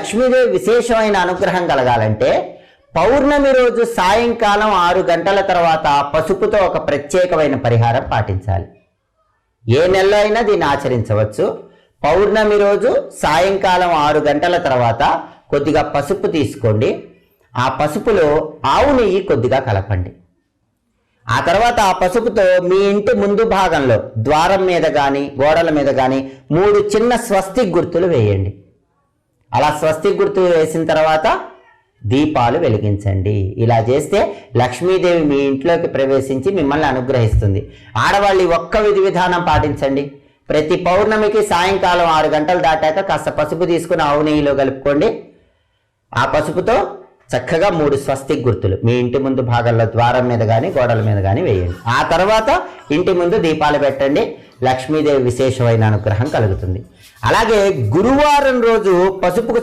లక్ష్మీదేవి విశేషమైన అనుగ్రహం కలగాలంటే పౌర్ణమి రోజు సాయంకాలం 6 గంటల తర్వాత పసుపుతో ఒక ప్రత్యేకమైన పరిహారం పాటించాలి. ఏ నెలలో అయినా దీన్ని ఆచరించవచ్చు. పౌర్ణమి రోజు సాయంకాలం 6 గంటల తర్వాత కొద్దిగా పసుపు తీసుకోండి. ఆ పసుపులో ఆవు నెయ్యి కొద్దిగా కలపండి. ఆ తర్వాత ఆ పసుపుతో మీ ఇంటి ముందు భాగంలో ద్వారం మీద కానీ గోడల మీద కానీ 3 చిన్న స్వస్తిక్ గుర్తులు వేయండి. అలా స్వస్తిక్ గుర్తులు వేసిన తర్వాత దీపాలు వెలిగించండి. ఇలా చేస్తే లక్ష్మీదేవి మీ ఇంట్లోకి ప్రవేశించి మిమ్మల్ని అనుగ్రహిస్తుంది. ఆడవాళ్ళు ఒక్క విధి విధానం పాటించండి. ప్రతి పౌర్ణమికి సాయంకాలం 6 గంటలు దాటాక కాస్త పసుపు తీసుకుని ఆవు నెయ్యిలో కలుపుకోండి. ఆ పసుపుతో చక్కగా 3 స్వస్తిక్ గుర్తులు మీ ఇంటి ముందు భాగంలో ద్వారం మీద కానీ గోడల మీద కానీ వేయండి. ఆ తర్వాత ఇంటి ముందు దీపాలు పెట్టండి. లక్ష్మీదేవి విశేషమైన అనుగ్రహం కలుగుతుంది. అలాగే గురువారం రోజు పసుపుకు